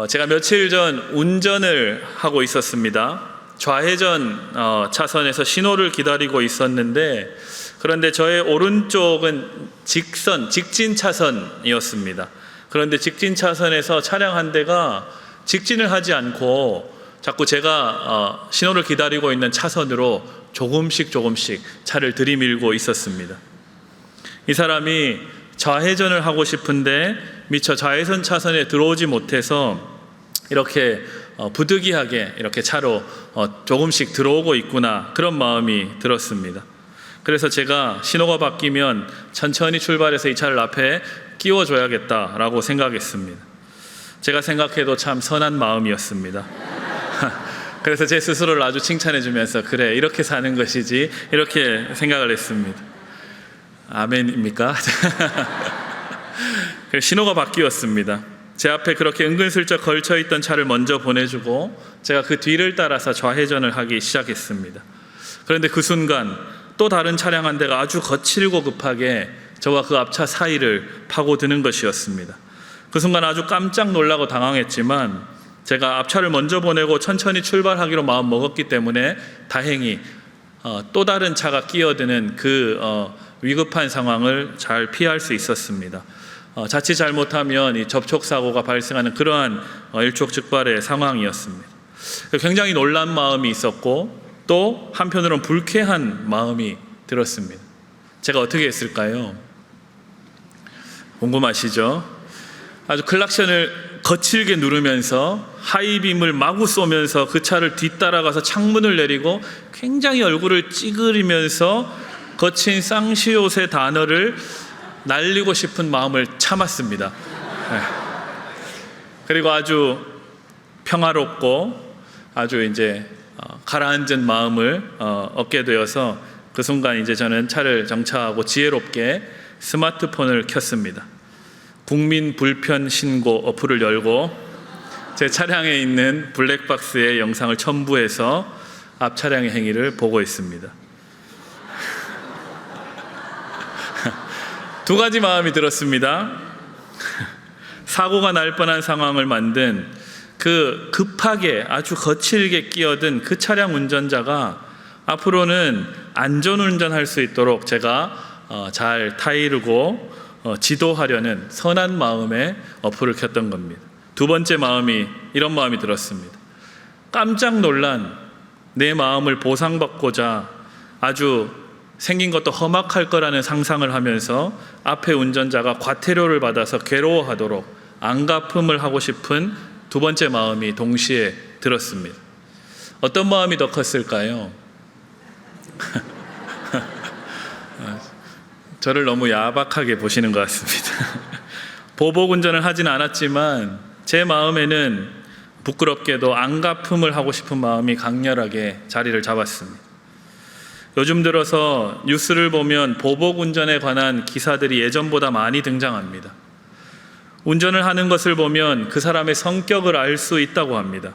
제가 며칠 전 운전을 하고 있었습니다. 좌회전 차선에서 신호를 기다리고 있었는데, 그런데 저의 오른쪽은 직진 차선이었습니다. 그런데 직진 차선에서 차량 한 대가 직진을 하지 않고 자꾸 제가 신호를 기다리고 있는 차선으로 조금씩 차를 들이밀고 있었습니다. 이 사람이 좌회전을 하고 싶은데 미처 좌회전 차선에 들어오지 못해서 이렇게 부득이하게 이렇게 차로 조금씩 들어오고 있구나, 그런 마음이 들었습니다. 그래서 제가 신호가 바뀌면 천천히 출발해서 이 차를 앞에 끼워줘야겠다라고 생각했습니다. 제가 생각해도 참 선한 마음이었습니다. 그래서 제 스스로를 아주 칭찬해주면서 그래, 이렇게 사는 것이지, 이렇게 생각을 했습니다. 아멘입니까? 신호가 바뀌었습니다. 제 앞에 그렇게 은근슬쩍 걸쳐있던 차를 먼저 보내주고 제가 그 뒤를 따라서 좌회전을 하기 시작했습니다. 그런데 그 순간 또 다른 차량 한 대가 아주 거칠고 급하게 저와 그 앞차 사이를 파고드는 것이었습니다. 그 순간 아주 깜짝 놀라고 당황했지만 제가 앞차를 먼저 보내고 천천히 출발하기로 마음 먹었기 때문에 다행히 또 다른 차가 끼어드는 그 위급한 상황을 잘 피할 수 있었습니다. 자칫 잘못하면 이 접촉사고가 발생하는 그러한 일촉즉발의 상황이었습니다. 굉장히 놀란 마음이 있었고 또 한편으로는 불쾌한 마음이 들었습니다. 제가 어떻게 했을까요? 궁금하시죠? 아주 클락션을 거칠게 누르면서 하이빔을 마구 쏘면서 그 차를 뒤따라가서 창문을 내리고 굉장히 얼굴을 찌그리면서 거친 쌍시옷의 단어를 날리고 싶은 마음을 참았습니다. 그리고 아주 평화롭고 아주 이제 가라앉은 마음을 얻게 되어서 그 순간 이제 저는 차를 정차하고 지혜롭게 스마트폰을 켰습니다. 국민 불편 신고 어플을 열고 제 차량에 있는 블랙박스에 영상을 첨부해서 앞 차량의 행위를 보고 있습니다. 두 가지 마음이 들었습니다. 사고가 날 뻔한 상황을 만든 그 급하게 아주 거칠게 끼어든 그 차량 운전자가 앞으로는 안전운전할 수 있도록 제가 잘 타이르고 지도하려는 선한 마음에 어플을 켰던 겁니다. 두 번째 마음이 이런 마음이 들었습니다. 깜짝 놀란 내 마음을 보상받고자 아주 생긴 것도 험악할 거라는 상상을 하면서 앞에 운전자가 과태료를 받아서 괴로워하도록 안갚음을 하고 싶은 두 번째 마음이 동시에 들었습니다. 어떤 마음이 더 컸을까요? 저를 너무 야박하게 보시는 것 같습니다. 보복 운전을 하진 않았지만 제 마음에는 부끄럽게도 안갚음을 하고 싶은 마음이 강렬하게 자리를 잡았습니다. 요즘 들어서 뉴스를 보면 보복 운전에 관한 기사들이 예전보다 많이 등장합니다. 운전을 하는 것을 보면 그 사람의 성격을 알 수 있다고 합니다.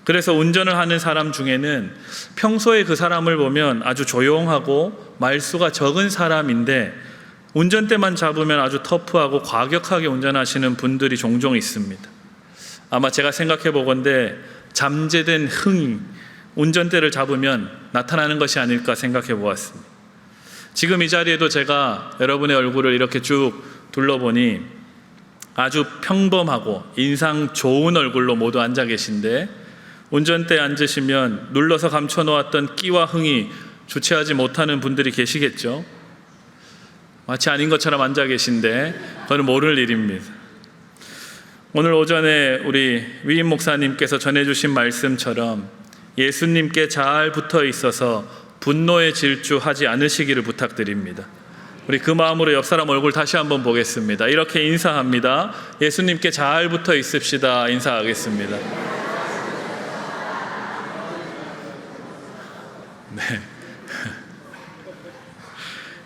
그래서 운전을 하는 사람 중에는 평소에 그 사람을 보면 아주 조용하고 말수가 적은 사람인데 운전대만 잡으면 아주 터프하고 과격하게 운전하시는 분들이 종종 있습니다. 아마 제가 생각해 보건대 잠재된 흥이 운전대를 잡으면 나타나는 것이 아닐까 생각해 보았습니다. 지금 이 자리에도 제가 여러분의 얼굴을 이렇게 쭉 둘러보니 아주 평범하고 인상 좋은 얼굴로 모두 앉아 계신데 운전대에 앉으시면 눌러서 감춰놓았던 끼와 흥이 주체하지 못하는 분들이 계시겠죠. 마치 아닌 것처럼 앉아 계신데 그건 모를 일입니다. 오늘 오전에 우리 위임 목사님께서 전해주신 말씀처럼 예수님께 잘 붙어 있어서 분노에 질주하지 않으시기를 부탁드립니다. 우리 그 마음으로 옆 사람 얼굴 다시 한번 보겠습니다. 이렇게 인사합니다. 예수님께 잘 붙어 있읍시다. 인사하겠습니다. 네.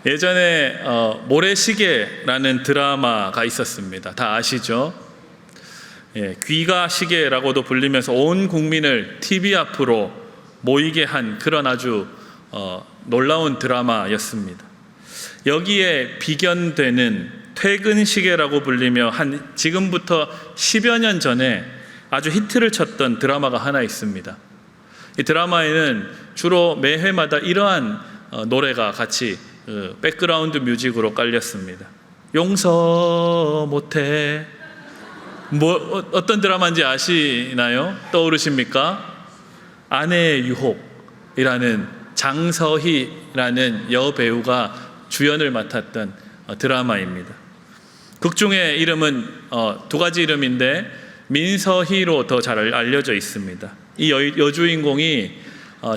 예전에 모래시계라는 드라마가 있었습니다. 다 아시죠? 귀가 시계라고도 불리면서 온 국민을 TV 앞으로 모이게 한 그런 아주 놀라운 드라마였습니다. 여기에 비견되는 퇴근 시계라고 불리며 한 지금부터 10여 년 전에 아주 히트를 쳤던 드라마가 하나 있습니다. 이 드라마에는 주로 매 회마다 이러한 노래가 같이 백그라운드 뮤직으로 깔렸습니다. 용서 못해. 어떤 드라마인지 아시나요? 떠오르십니까? 아내의 유혹이라는 장서희라는 여배우가 주연을 맡았던 드라마입니다. 극중의 이름은 두 가지 이름인데 민서희로 더 잘 알려져 있습니다. 이 여주인공이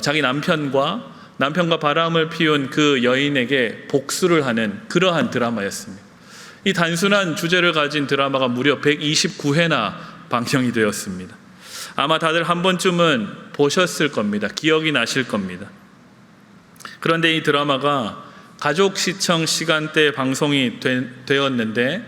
자기 남편과 바람을 피운 그 여인에게 복수를 하는 그러한 드라마였습니다. 이 단순한 주제를 가진 드라마가 무려 129회나 방영이 되었습니다. 아마 다들 한 번쯤은 보셨을 겁니다. 기억이 나실 겁니다. 그런데 이 드라마가 가족 시청 시간대에 방송이 되었는데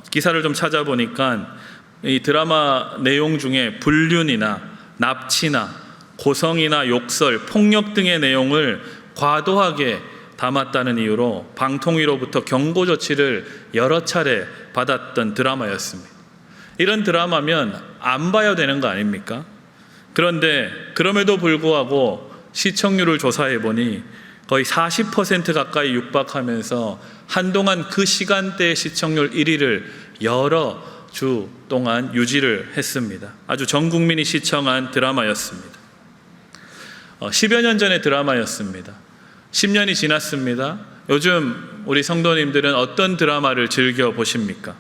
기사를 좀 찾아보니까 이 드라마 내용 중에 불륜이나 납치나 고성이나 욕설, 폭력 등의 내용을 과도하게 담았다는 이유로 방통위로부터 경고 조치를 여러 차례 받았던 드라마였습니다. 이런 드라마면 안 봐야 되는 거 아닙니까? 그런데 그럼에도 불구하고 시청률을 조사해 보니 거의 40% 가까이 육박하면서 한동안 그 시간대의 시청률 1위를 여러 주 동안 유지를 했습니다. 아주 전 국민이 시청한 드라마였습니다. 10여 년 전의 드라마였습니다. 10년이 지났습니다. 요즘 우리 성도님들은 어떤 드라마를 즐겨 보십니까?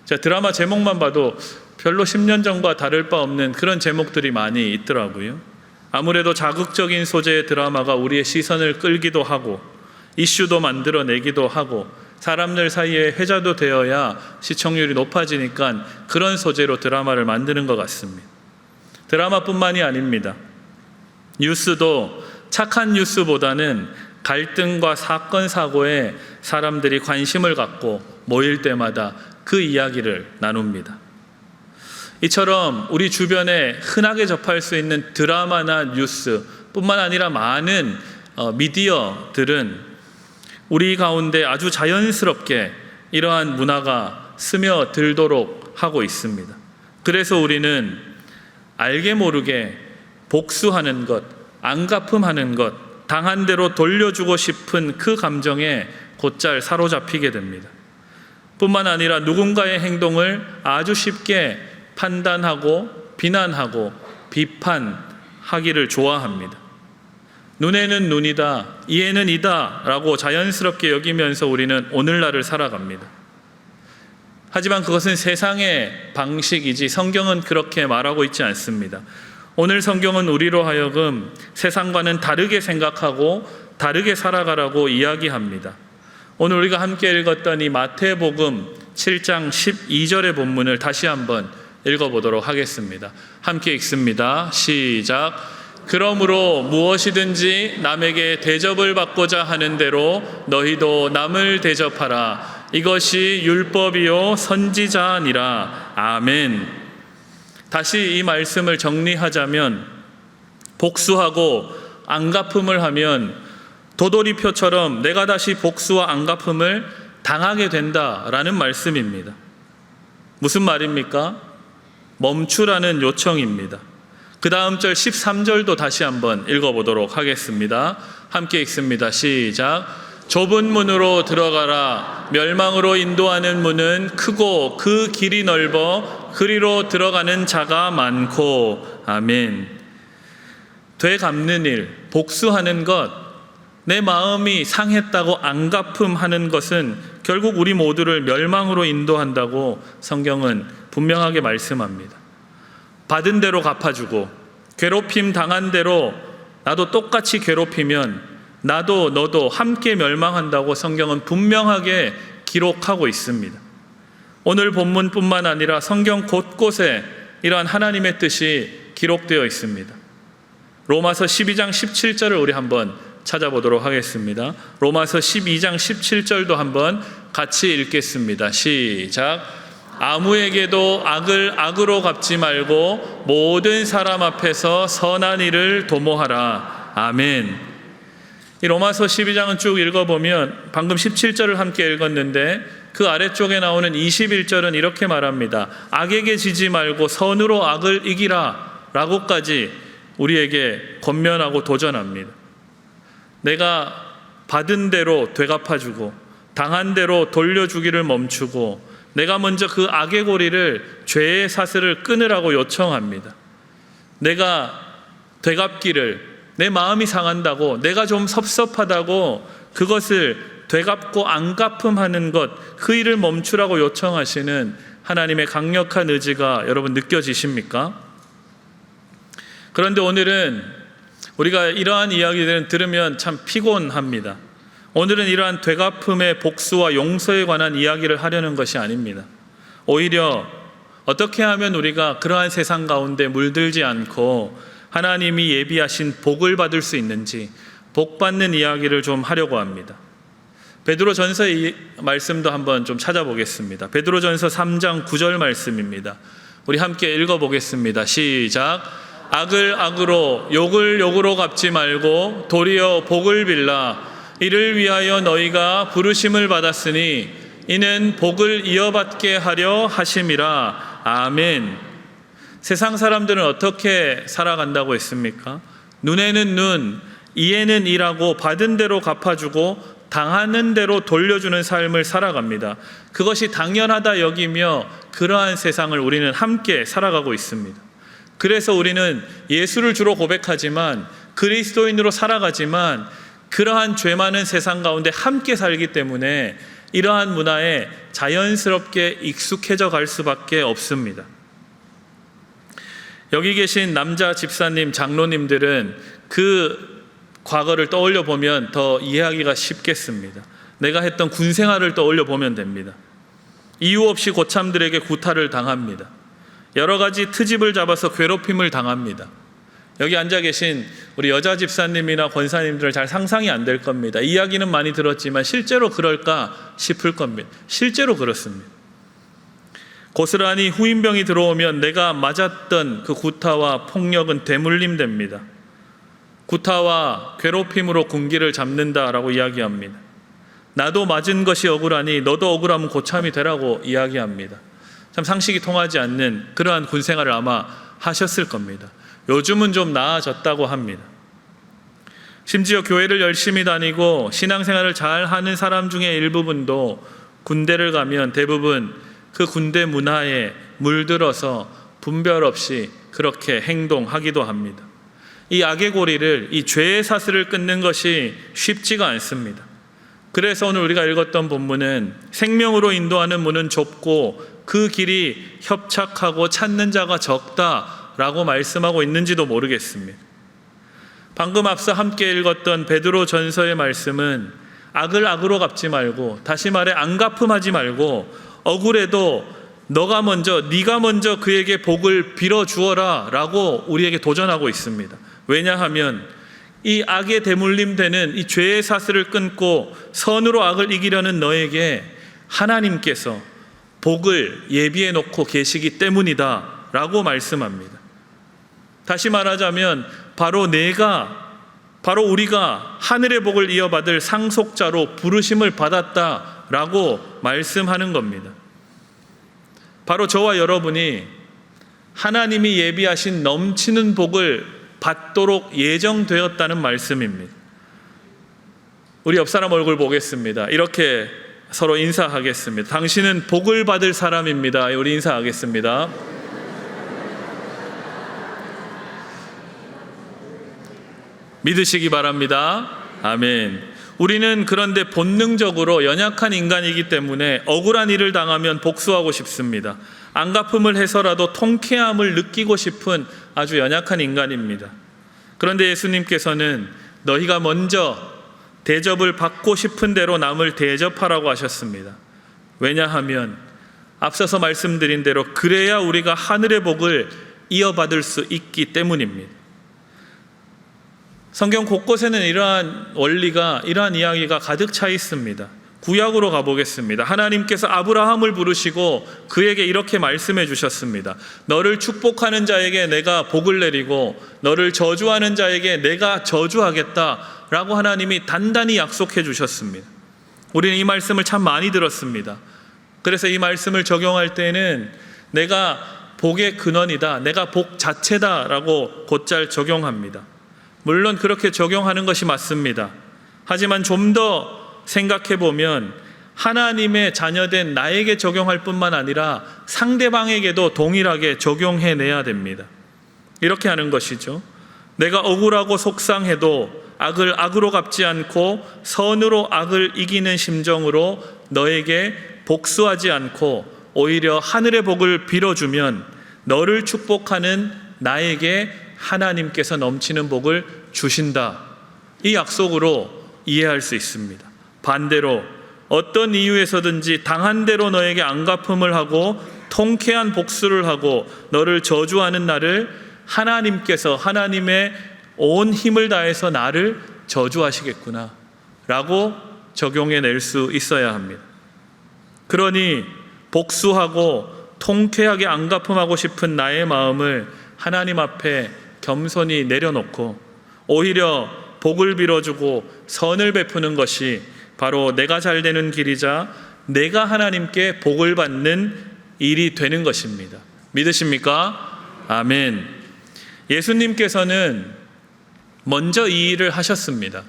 자, 드라마 제목만 봐도 별로 10년 전과 다를 바 없는 그런 제목들이 많이 있더라고요. 아무래도 자극적인 소재의 드라마가 우리의 시선을 끌기도 하고 이슈도 만들어내기도 하고 사람들 사이에 회자도 되어야 시청률이 높아지니까 그런 소재로 드라마를 만드는 것 같습니다. 드라마뿐만이 아닙니다. 뉴스도 착한 뉴스보다는 갈등과 사건, 사고에 사람들이 관심을 갖고 모일 때마다 그 이야기를 나눕니다. 이처럼 우리 주변에 흔하게 접할 수 있는 드라마나 뉴스뿐만 아니라 많은 미디어들은 우리 가운데 아주 자연스럽게 이러한 문화가 스며들도록 하고 있습니다. 그래서 우리는 알게 모르게 복수하는 것, 안갚음하는 것, 당한 대로 돌려주고 싶은 그 감정에 곧잘 사로잡히게 됩니다. 뿐만 아니라 누군가의 행동을 아주 쉽게 판단하고 비난하고 비판하기를 좋아합니다. 눈에는 눈이다, 이에는 이다 라고 자연스럽게 여기면서 우리는 오늘날을 살아갑니다. 하지만 그것은 세상의 방식이지 성경은 그렇게 말하고 있지 않습니다. 오늘 성경은 우리로 하여금 세상과는 다르게 생각하고 다르게 살아가라고 이야기합니다. 오늘 우리가 함께 읽었던 이 마태복음 7장 12절의 본문을 다시 한번 읽어보도록 하겠습니다. 함께 읽습니다. 시작. 그러므로 무엇이든지 남에게 대접을 받고자 하는 대로 너희도 남을 대접하라. 이것이 율법이요 선지자니라. 아멘. 다시 이 말씀을 정리하자면 복수하고 안갚음을 하면 도돌이표처럼 내가 다시 복수와 안갚음을 당하게 된다라는 말씀입니다. 무슨 말입니까? 멈추라는 요청입니다. 그 다음 절 13절도 다시 한번 읽어보도록 하겠습니다. 함께 읽습니다. 시작. 좁은 문으로 들어가라. 멸망으로 인도하는 문은 크고 그 길이 넓어 그리로 들어가는 자가 많고. 아멘. 되갚는 일, 복수하는 것, 내 마음이 상했다고 안갚음하는 것은 결국 우리 모두를 멸망으로 인도한다고 성경은 분명하게 말씀합니다. 받은 대로 갚아주고 괴롭힘 당한 대로 나도 똑같이 괴롭히면 나도 너도 함께 멸망한다고 성경은 분명하게 기록하고 있습니다. 오늘 본문뿐만 아니라 성경 곳곳에 이러한 하나님의 뜻이 기록되어 있습니다. 로마서 12장 17절을 우리 한번 찾아보도록 하겠습니다. 로마서 12장 17절도 한번 같이 읽겠습니다. 시작. 아무에게도 악을 악으로 갚지 말고 모든 사람 앞에서 선한 일을 도모하라. 아멘. 이 로마서 12장은 쭉 읽어보면 방금 17절을 함께 읽었는데 그 아래쪽에 나오는 21절은 이렇게 말합니다. 악에게 지지 말고 선으로 악을 이기라 라고까지 우리에게 권면하고 도전합니다. 내가 받은 대로 되갚아주고 당한 대로 돌려주기를 멈추고 내가 먼저 그 악의 고리를, 죄의 사슬을 끊으라고 요청합니다. 내가 되갚기를, 내 마음이 상한다고, 내가 좀 섭섭하다고 그것을 되갚고 안 갚음하는 것, 그 일을 멈추라고 요청하시는 하나님의 강력한 의지가 여러분 느껴지십니까? 그런데 오늘은 우리가 이러한 이야기들을 들으면 참 피곤합니다. 오늘은 이러한 되갚음의 복수와 용서에 관한 이야기를 하려는 것이 아닙니다. 오히려 어떻게 하면 우리가 그러한 세상 가운데 물들지 않고 하나님이 예비하신 복을 받을 수 있는지, 복 받는 이야기를 좀 하려고 합니다. 베드로전서의 말씀도 한번 좀 찾아보겠습니다. 베드로전서 3장 9절 말씀입니다. 우리 함께 읽어보겠습니다. 시작. 악을 악으로 욕을 욕으로 갚지 말고 도리어 복을 빌라. 이를 위하여 너희가 부르심을 받았으니 이는 복을 이어받게 하려 하심이라. 아멘. 세상 사람들은 어떻게 살아간다고 했습니까? 눈에는 눈, 이에는 이라고 받은 대로 갚아주고 당하는 대로 돌려주는 삶을 살아갑니다. 그것이 당연하다 여기며 그러한 세상을 우리는 함께 살아가고 있습니다. 그래서 우리는 예수를 주로 고백하지만, 그리스도인으로 살아가지만 그러한 죄 많은 세상 가운데 함께 살기 때문에 이러한 문화에 자연스럽게 익숙해져 갈 수밖에 없습니다. 여기 계신 남자 집사님, 장로님들은 그 과거를 떠올려 보면 더 이해하기가 쉽겠습니다. 내가 했던 군 생활을 떠올려 보면 됩니다. 이유 없이 고참들에게 구타를 당합니다. 여러 가지 트집을 잡아서 괴롭힘을 당합니다. 여기 앉아 계신 우리 여자 집사님이나 권사님들은 잘 상상이 안 될 겁니다. 이야기는 많이 들었지만 실제로 그럴까 싶을 겁니다. 실제로 그렇습니다. 고스란히 후임병이 들어오면 내가 맞았던 그 구타와 폭력은 대물림됩니다. 구타와 괴롭힘으로 군기를 잡는다라고 이야기합니다. 나도 맞은 것이 억울하니 너도 억울하면 고참이 되라고 이야기합니다. 참 상식이 통하지 않는 그러한 군생활을 아마 하셨을 겁니다. 요즘은 좀 나아졌다고 합니다. 심지어 교회를 열심히 다니고 신앙생활을 잘 하는 사람 중에 일부분도 군대를 가면 대부분 그 군대 문화에 물들어서 분별 없이 그렇게 행동하기도 합니다. 이 악의 고리를, 이 죄의 사슬을 끊는 것이 쉽지가 않습니다. 그래서 오늘 우리가 읽었던 본문은 생명으로 인도하는 문은 좁고 그 길이 협착하고 찾는 자가 적다라고 말씀하고 있는지도 모르겠습니다. 방금 앞서 함께 읽었던 베드로 전서의 말씀은 악을 악으로 갚지 말고, 다시 말해 안 갚음하지 말고, 억울해도 네가 먼저 그에게 복을 빌어 주어라 라고 우리에게 도전하고 있습니다. 왜냐하면 이 악에 대물림되는 이 죄의 사슬을 끊고 선으로 악을 이기려는 너에게 하나님께서 복을 예비해 놓고 계시기 때문이다 라고 말씀합니다. 다시 말하자면 바로 우리가 하늘의 복을 이어받을 상속자로 부르심을 받았다라고 말씀하는 겁니다. 바로 저와 여러분이 하나님이 예비하신 넘치는 복을 받도록 예정되었다는 말씀입니다. 우리 옆 사람 얼굴 보겠습니다. 이렇게 서로 인사하겠습니다. 당신은 복을 받을 사람입니다. 우리 인사하겠습니다. 믿으시기 바랍니다. 아멘. 우리는 그런데 본능적으로 연약한 인간이기 때문에 억울한 일을 당하면 복수하고 싶습니다. 안갚음을 해서라도 통쾌함을 느끼고 싶은 아주 연약한 인간입니다. 그런데 예수님께서는 너희가 먼저 대접을 받고 싶은 대로 남을 대접하라고 하셨습니다. 왜냐하면 앞서서 말씀드린 대로 그래야 우리가 하늘의 복을 이어받을 수 있기 때문입니다. 성경 곳곳에는 이러한 원리가, 이러한 이야기가 가득 차 있습니다. 구약으로 가보겠습니다. 하나님께서 아브라함을 부르시고 그에게 이렇게 말씀해 주셨습니다. 너를 축복하는 자에게 내가 복을 내리고 너를 저주하는 자에게 내가 저주하겠다라고 하나님이 단단히 약속해 주셨습니다. 우리는 이 말씀을 참 많이 들었습니다. 그래서 이 말씀을 적용할 때는 내가 복의 근원이다, 내가 복 자체다 라고 곧잘 적용합니다. 물론 그렇게 적용하는 것이 맞습니다. 하지만 좀 더 생각해 보면 하나님의 자녀된 나에게 적용할 뿐만 아니라 상대방에게도 동일하게 적용해내야 됩니다. 이렇게 하는 것이죠. 내가 억울하고 속상해도 악을 악으로 갚지 않고 선으로 악을 이기는 심정으로 너에게 복수하지 않고 오히려 하늘의 복을 빌어주면 너를 축복하는 나에게 하나님께서 넘치는 복을 주신다. 이 약속으로 이해할 수 있습니다. 반대로 어떤 이유에서든지 당한 대로 너에게 안갚음을 하고 통쾌한 복수를 하고 너를 저주하는 나를 하나님께서 하나님의 온 힘을 다해서 나를 저주하시겠구나 라고 적용해낼 수 있어야 합니다. 그러니 복수하고 통쾌하게 안갚음하고 싶은 나의 마음을 하나님 앞에 겸손히 내려놓고 오히려 복을 빌어주고 선을 베푸는 것이 바로 내가 잘 되는 길이자 내가 하나님께 복을 받는 일이 되는 것입니다. 믿으십니까? 아멘. 예수님께서는 먼저 이 일을 하셨습니다.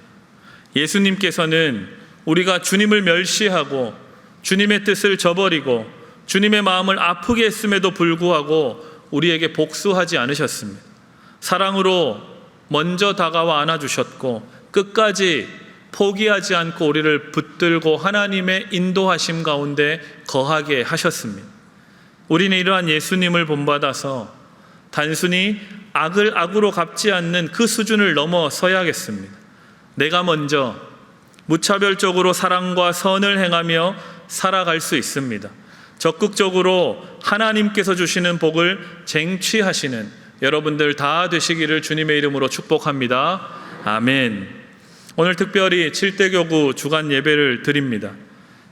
예수님께서는 우리가 주님을 멸시하고 주님의 뜻을 저버리고 주님의 마음을 아프게 했음에도 불구하고 우리에게 복수하지 않으셨습니다. 사랑으로 먼저 다가와 안아주셨고 끝까지 포기하지 않고 우리를 붙들고 하나님의 인도하심 가운데 거하게 하셨습니다. 우리는 이러한 예수님을 본받아서 단순히 악을 악으로 갚지 않는 그 수준을 넘어서야겠습니다. 내가 먼저 무차별적으로 사랑과 선을 행하며 살아갈 수 있습니다. 적극적으로 하나님께서 주시는 복을 쟁취하시는 여러분들 다 되시기를 주님의 이름으로 축복합니다. 아멘. 오늘 특별히 7대 교구 주간 예배를 드립니다.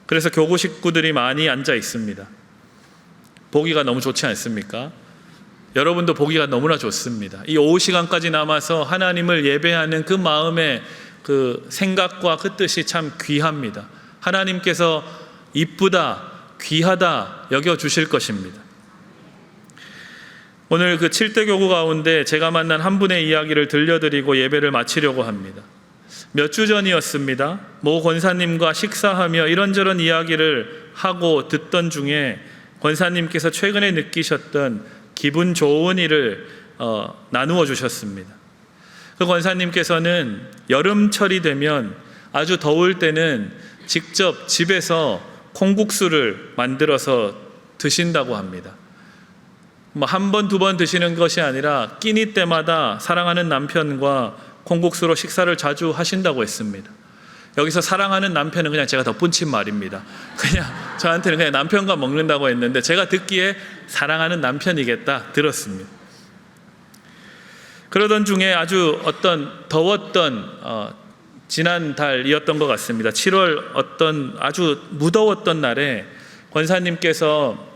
그래서 교구 식구들이 많이 앉아 있습니다. 보기가 너무 좋지 않습니까? 여러분도 보기가 너무나 좋습니다. 이 오후 시간까지 남아서 하나님을 예배하는 그 마음의 그 생각과 그 뜻이 참 귀합니다. 하나님께서 이쁘다, 귀하다 여겨주실 것입니다. 오늘 그 7대 교구 가운데 제가 만난 한 분의 이야기를 들려드리고 예배를 마치려고 합니다. 몇 주 전이었습니다. 모 권사님과 식사하며 이런저런 이야기를 하고 듣던 중에 권사님께서 최근에 느끼셨던 기분 좋은 일을 나누어 주셨습니다. 그 권사님께서는 여름철이 되면 아주 더울 때는 직접 집에서 콩국수를 만들어서 드신다고 합니다. 한 번, 두 번 드시는 것이 아니라 끼니 때마다 사랑하는 남편과 콩국수로 식사를 자주 하신다고 했습니다. 여기서 사랑하는 남편은 그냥 제가 덧붙인 말입니다. 그냥 저한테는 그냥 남편과 먹는다고 했는데 제가 듣기에 사랑하는 남편이겠다 들었습니다. 그러던 중에 아주 어떤 더웠던 지난 달이었던 것 같습니다. 7월 어떤 아주 무더웠던 날에 권사님께서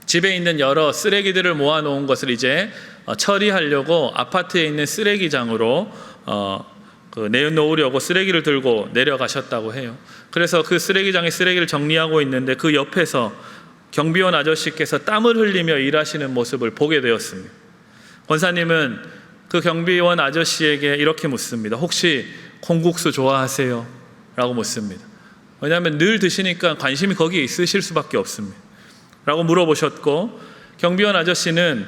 집에 있는 여러 쓰레기들을 모아놓은 것을 이제 처리하려고 아파트에 있는 쓰레기장으로 내놓으려고 쓰레기를 들고 내려가셨다고 해요. 그래서 그 쓰레기장에 쓰레기를 정리하고 있는데 그 옆에서 경비원 아저씨께서 땀을 흘리며 일하시는 모습을 보게 되었습니다. 권사님은 그 경비원 아저씨에게 이렇게 묻습니다. 혹시 콩국수 좋아하세요? 라고 묻습니다. 왜냐하면 늘 드시니까 관심이 거기에 있으실 수밖에 없습니다. 라고 물어보셨고 경비원 아저씨는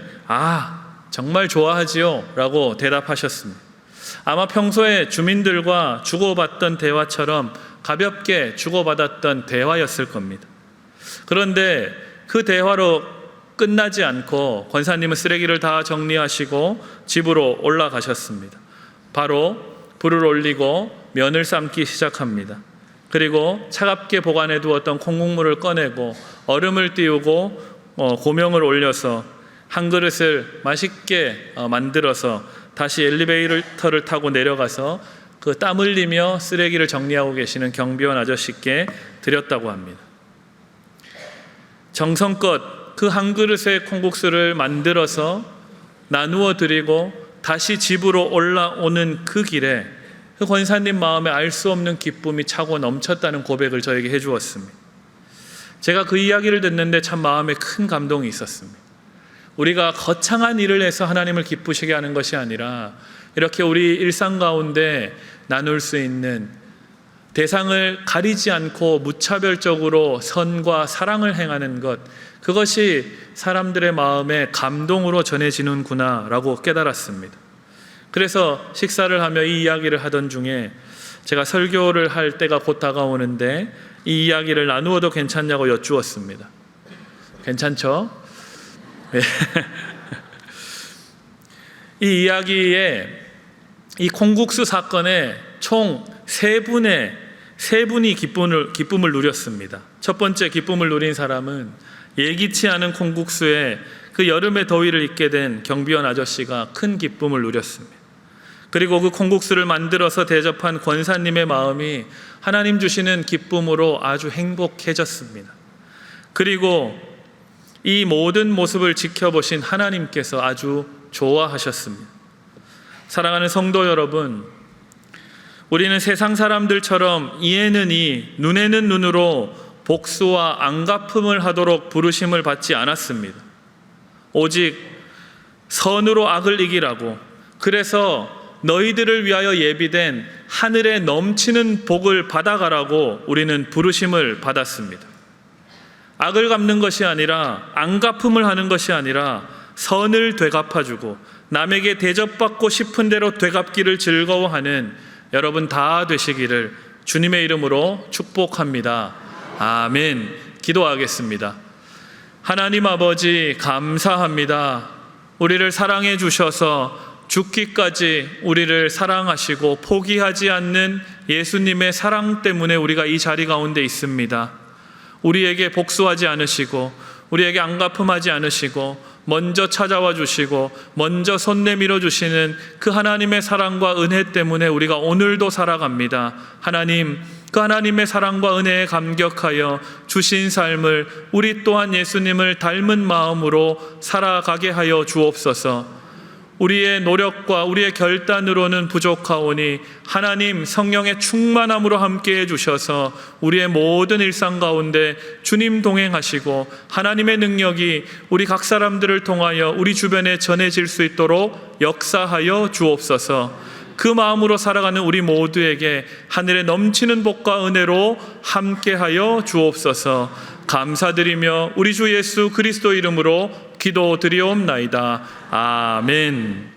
정말 좋아하지요? 라고 대답하셨습니다. 아마 평소에 주민들과 주고받던 대화처럼 가볍게 주고받았던 대화였을 겁니다. 그런데 그 대화로 끝나지 않고 권사님은 쓰레기를 다 정리하시고 집으로 올라가셨습니다. 바로 불을 올리고 면을 삶기 시작합니다. 그리고 차갑게 보관해 두었던 콩국물을 꺼내고 얼음을 띄우고 고명을 올려서 한 그릇을 맛있게 만들어서 다시 엘리베이터를 타고 내려가서 그 땀 흘리며 쓰레기를 정리하고 계시는 경비원 아저씨께 드렸다고 합니다. 정성껏 그 한 그릇의 콩국수를 만들어서 나누어 드리고 다시 집으로 올라오는 그 길에 그 권사님 마음에 알 수 없는 기쁨이 차고 넘쳤다는 고백을 저에게 해주었습니다. 제가 그 이야기를 듣는데 참 마음에 큰 감동이 있었습니다. 우리가 거창한 일을 해서 하나님을 기쁘시게 하는 것이 아니라 이렇게 우리 일상 가운데 나눌 수 있는, 대상을 가리지 않고 무차별적으로 선과 사랑을 행하는 것, 그것이 사람들의 마음에 감동으로 전해지는구나 라고 깨달았습니다. 그래서 식사를 하며 이 이야기를 하던 중에 제가 설교를 할 때가 곧 다가오는데 이 이야기를 나누어도 괜찮냐고 여쭈었습니다. 괜찮죠? 네. 이 이야기에, 이 콩국수 사건에 총 세 분이 기쁨을 누렸습니다. 첫 번째 기쁨을 누린 사람은 예기치 않은 콩국수에 그 여름의 더위를 잊게 된 경비원 아저씨가 큰 기쁨을 누렸습니다. 그리고 그 콩국수를 만들어서 대접한 권사님의 마음이 하나님 주시는 기쁨으로 아주 행복해졌습니다. 그리고 이 모든 모습을 지켜보신 하나님께서 아주 좋아하셨습니다. 사랑하는 성도 여러분, 우리는 세상 사람들처럼 이에는 이, 눈에는 눈으로 복수와 안갚음을 하도록 부르심을 받지 않았습니다. 오직 선으로 악을 이기라고, 그래서 너희들을 위하여 예비된 하늘에 넘치는 복을 받아가라고 우리는 부르심을 받았습니다. 악을 갚는 것이 아니라, 안갚음을 하는 것이 아니라 선을 되갚아주고 남에게 대접받고 싶은 대로 되갚기를 즐거워하는 여러분 다 되시기를 주님의 이름으로 축복합니다. 아멘. 기도하겠습니다. 하나님 아버지, 감사합니다. 우리를 사랑해 주셔서 죽기까지 우리를 사랑하시고 포기하지 않는 예수님의 사랑 때문에 우리가 이 자리 가운데 있습니다. 우리에게 복수하지 않으시고 우리에게 안갚음하지 않으시고 먼저 찾아와 주시고 먼저 손 내밀어 주시는 그 하나님의 사랑과 은혜 때문에 우리가 오늘도 살아갑니다. 하나님, 그 하나님의 사랑과 은혜에 감격하여 주신 삶을 우리 또한 예수님을 닮은 마음으로 살아가게 하여 주옵소서. 우리의 노력과 우리의 결단으로는 부족하오니 하나님 성령의 충만함으로 함께해 주셔서 우리의 모든 일상 가운데 주님 동행하시고 하나님의 능력이 우리 각 사람들을 통하여 우리 주변에 전해질 수 있도록 역사하여 주옵소서. 그 마음으로 살아가는 우리 모두에게 하늘에 넘치는 복과 은혜로 함께하여 주옵소서. 감사드리며 우리 주 예수 그리스도 이름으로 기도드리옵나이다. 아멘.